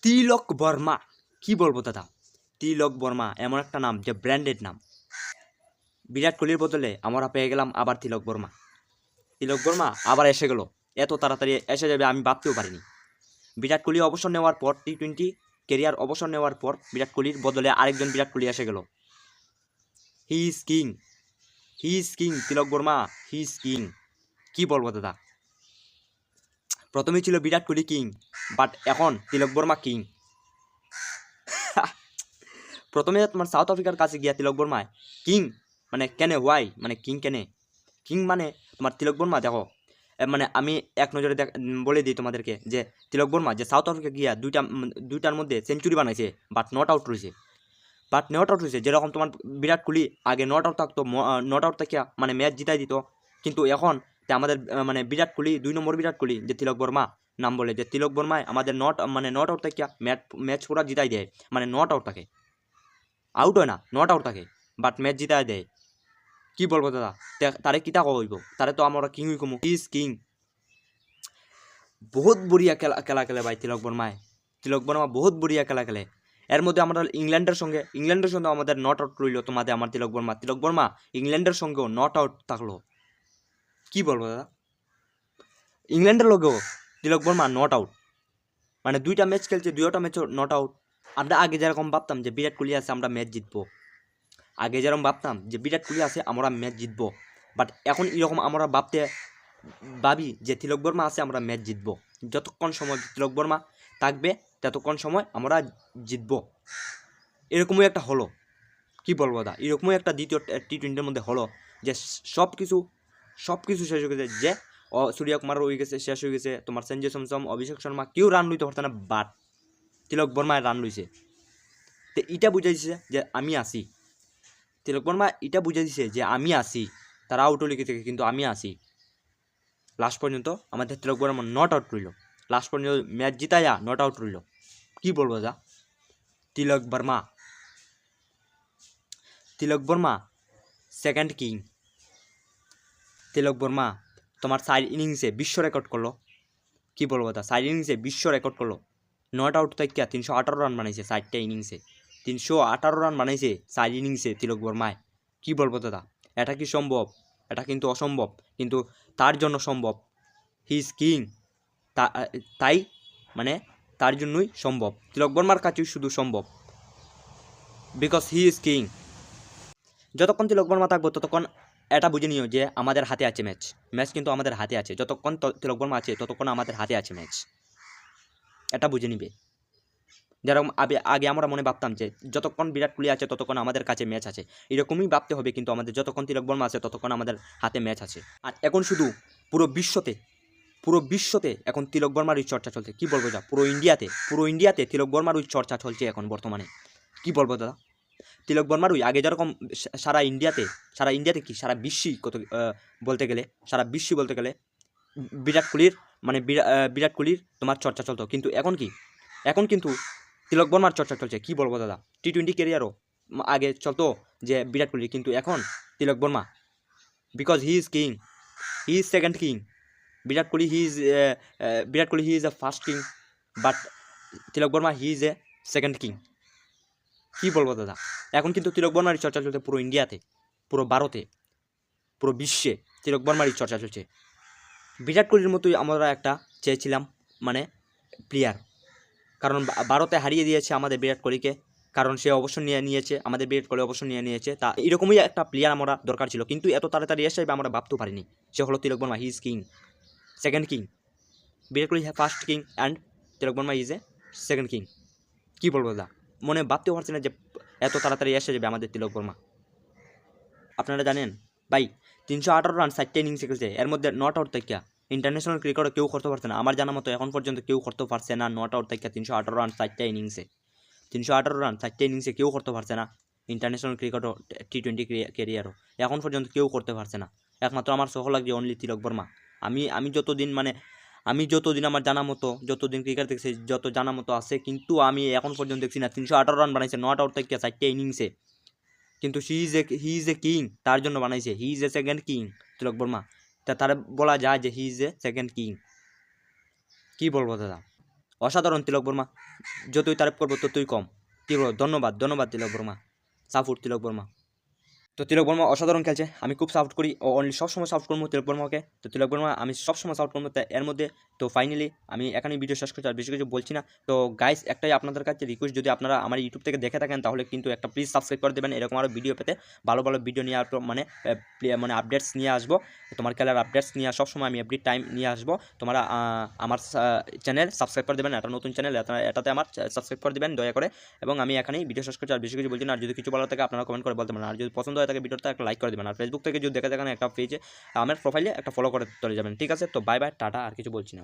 তিলক বর্মা, কি বলবো দাদা। তিলক বর্মা এমন একটা নাম যে ব্র্যান্ডেড নাম। বিরাট কোহলির বদলে আমরা পেয়ে গেলাম আবার তিলক বর্মা। তিলক বর্মা আবার এসে গেল, এত তাড়াতাড়ি এসে যাবে আমি ভাবতেও পারিনি। বিরাট কোহলি অবসর নেওয়ার পর, টি-20 কেরিয়ার অবসর নেওয়ার পর বিরাট কোহলির বদলে আরেকজন বিরাট কোহলি এসে গেল। He is king, he is king, Tilak Varma he is king. কি বলবো দাদা, প্রথমেই ছিল বিরাট কোহলি কিং, বাট এখন তিলক বর্মা কিং। প্রথমে তোমার সাউথ আফ্রিকার কাছে গিয়া তিলক বর্মায় কিং মানে কেনে, ওয়াই মানে কিং কেনে, কিং মানে তোমার তিলক বর্মা দেখো, মানে আমি এক নজরে বলে দিই তোমাদেরকে যে তিলক বর্মা যে সাউথ আফ্রিকা গিয়া দুইটার মধ্যে সেঞ্চুরি বানাইছে, বাট নট আউট রয়েছে। যেরকম তোমার বিরাট কোহলি আগে নট আউট থাকতো, নট আউট থাকিয়া মানে ম্যাচ জিতাই দিত, কিন্তু এখন আমাদের মানে বিরাট কোহলি 2 নম্বর বিরাট কোহলি যে তিলক বর্মা নাম বলে, যে তিলক বর্মায় আমাদের নট আউট থাকিয়া ম্যাচ পুরা জিতাই দেয়, মানে নট আউট থাকে, আউট হয় না, নট আউট থাকে, বাট ম্যাচ জিতাই দেয়। কি বলবো দাদা, তারে কিতা কইব, তারে তো আমরা কিংই কমু, ইজ কিং। বহুত বড়িয়া খেলা খেলে ভাই তিলক বর্মা বহুত বড়িয়া খেলা খেলে। এর মধ্যে আমরা ইংল্যান্ডের সঙ্গে আমাদের নট আউট রইল, তোমাদের আমার তিলক বর্মা ইংল্যান্ডের সঙ্গেও নট আউট থাকলো। কি বলবো দাদা, ইংল্যান্ডের লগেও তিলক বর্মা নট আউট, মানে 2টা ম্যাচ খেলছে, 2টা ম্যাচ নট আউট। আমরা আগে যেরকম ভাবতাম যে বিরাট কোহলি আছে আমরা ম্যাচ জিতবো, আমরা ম্যাচ জিতবো, বাট এখন এরকম আমরা ভাবি যে তিলক বর্মা আছে আমরা ম্যাচ জিতবো। যতক্ষণ সময় তিলক বর্মা থাকবে ততক্ষণ সময় আমরা জিতবো। এরকমই একটা হলো, কি বলবো দা, এরকমই একটা দ্বিতীয় টি-20 মধ্যে হলো যে সব কিছু শেষ হয়ে গেছে, যে সূর্যকুমার হয়ে গেছে, শেষ হয়ে গেছে, তোমার সঞ্জু স্যামসন, অভিষেক শর্মা কেউ রান লইতে পারতো না, বাট তিলক বর্মায় রান লইছে। তো এটা বুঝাই দিছে যে আমি আসি, তিলক বর্মা এটা বুঝাই দিছে যে আমি আসি, তারা আউট লিখে থেকে কিন্তু আমি আসি। লাস্ট পর্যন্ত আমাদের তিলক বর্মা নট আউট রইল, লাস্ট পর্যন্ত ম্যাচ জিতাইয়া নট আউট রইল। কি বলবো যা, তিলক বর্মা সেকেন্ড কিং। তিলক বর্মা তোমার 4 ইনিংসে বিশ্ব রেকর্ড করলো। কি বলবো দা, 4 ইনিংসে বিশ্ব রেকর্ড করলো। নট আউট থেকে 318 রান বানাইছে 4টা ইনিংসে, 318 রান বানাইছে 4 ইনিংসে তিলক বর্মায়। কি বলবো দাদা, এটা কি সম্ভব? এটা কিন্তু অসম্ভব, কিন্তু তার জন্য সম্ভব। হি ইজ কিং, তাই মানে তার জন্যই সম্ভব, তিলক বর্মার কাছেই শুধু সম্ভব, বিকজ হি ইজ কিং। যতক্ষণ তিলক বর্মা থাকবো ততক্ষণ এটা বুঝে নিও যে আমাদের হাতে আছে ম্যাচ কিন্তু আমাদের হাতে আছে। যতক্ষণ তিলক বর্মা আছে ততক্ষণ আমাদের হাতে আছে ম্যাচ, এটা বুঝে নিবে। যেরকম আগে আমরা মনে ভাবতাম যে যতক্ষণ বিরাট কোহলি আছে ততক্ষণ আমাদের কাছে ম্যাচ আছে, এরকমই ভাবতে হবে, কিন্তু আমাদের যতক্ষণ তিলক বর্মা আছে ততক্ষণ আমাদের হাতে ম্যাচ আছে। আর এখন শুধু পুরো বিশ্বতে এখন তিলক বর্মার ওই চর্চা চলছে। কি বলবো যা, পুরো ইন্ডিয়াতে তিলক বর্মার ওই চর্চা চলছে এখন বর্তমানে। কি বলবো দাদা, তিলক বর্মার ওই আগে যেরকম সারা ইন্ডিয়াতে কি সারা বিশ্বই বলতে গেলে বিরাট কোহলির তোমার চর্চা চলতো, কিন্তু এখন কিন্তু তিলক বর্মার চর্চা চলছে। কি বলবো দাদা, টি-20 ক্যারিয়ারও আগে চলতো যে বিরাট কোহলি, কিন্তু এখন Tilak Varma, because he is king, he is second king. Virat Kohli he is a first king, but Tilak Varma he is a second king. কি বলবো দাদা, এখন কিন্তু তিলক বর্মারই চর্চা চলছে পুরো ইন্ডিয়াতে, পুরো ভারতে, পুরো বিশ্বে তিলক বর্মারই চর্চা চলছে। বিরাট কোহলির মতোই আমরা একটা চেয়েছিলাম মানে প্লেয়ার, কারণ ভারতে হারিয়ে দিয়েছে আমাদের বিরাট কোহলিকে, কারণ সে অবসর নিয়েছে, আমাদের বিরাট কোহলি অবসর নিয়েছে। তা এরকমই একটা প্লেয়ার আমরা দরকার ছিল, কিন্তু এত তাড়াতাড়ি এসে আমরা ভাবতেও পারিনি। সে হলো Tilak Varma, he is king, second king. Virat Kohli first king and Tilak Varma is a second king. কি বলবো দাদা, মনে ভাবতেও পারছি না যে এত তাড়াতাড়ি এসে যাবে আমাদের তিলক বর্মা। আপনারা জানেন ভাই, 318 রান 4টা ইনিংসে খেলছে, এর মধ্যে নট আউট থেকে ইন্টারন্যাশনাল ক্রিকেটে কেউ করতে পারছে না, আমার জানা মতো এখন পর্যন্ত কেউ করতে পারছে না নট আউট থেকে 318 রান 4টা ইনিংসে। 318 রান 4টা ইনিংসে কেউ করতে পারছে না, ইন্টারন্যাশনাল ক্রিকেটও টি-20 ক্যারিয়ারও এখন পর্যন্ত কেউ করতে পারছে না। একমাত্র আমার সহ লাগছে অনলি তিলক বর্মা। আমি যতদিন আমার জানা মতো, যতদিন ক্রিকেট দেখছি, যত জানা মতো আছে, কিন্তু আমি এখন পর্যন্ত দেখছি না 318 রান বানাইছে নট আউট থেকে 4টা ইনিংসে, কিন্তু হি ইজ এ কিং, তার জন্য বানাইছে। He is a second king Tilak Varma, তার বলা যায় যে he is a second king. কি বলবো দাদা, অসাধারণ তিলক বর্মা, যতই তারিফ করবো ততই কম। কী বলবো, ধন্যবাদ ধন্যবাদ তিলক বর্মা, সাপোর্ট তিলক বর্মা। তো তিলক বর্মা অসাধারণ খেলছে, আমি খুব সাপোর্ট করি ও অনলি সবসময় সাপোর্ট করবো তিলক বর্মাকে। তো তিলক বর্মা আমি সবসময় সাপোর্ট করবো, এর মধ্যে তো ফাইনালি আমি এখানেই ভিডিও শেষ করছি, আর বেশি কিছু বলছি না। তো গাইস একটাই আপনাদের কাছে রিকোয়েস্ট, যদি আপনারা আমার ইউটিউব থেকে দেখে থাকেন তাহলে কিন্তু একটা প্লিজ সাবস্ক্রাইব করে দেবেন, এরকম আরও ভিডিও পেতে ভালো ভালো ভিডিও নিয়ে আসবো, মানে আপডেটস নিয়ে আসবো, তোমার খেলার আপডেটস নিয়ে সবসময় আমি এভরি টাইম নিয়ে আসবো। তোমরা আমার চ্যানেল সাবস্ক্রাইব করে দেবেন, একটা নতুন চ্যানেল, এটাতে আমার সাবস্ক্রাইব করে দেবেন দয়া করে। এবং আমি এখানেই ভিডিও শেষ করছি, আর বেশি কিছু বলছি না। আর যদি কিছু বলার থাকে আপনারা কমেন্ট করে বলতে পারেন, আর যদি পছন্দ হয় থাকে ভিডিওটা একটা লাইক করে দেবেন, আর ফেসবুক থেকে যদি দেখে থাকেন একটা পেজে আমার প্রোফাইলে একটা ফলো করে চলে যাবেন। ঠিক আছে, তো বাই বাই, টাটা, আর কিছু বলছি না।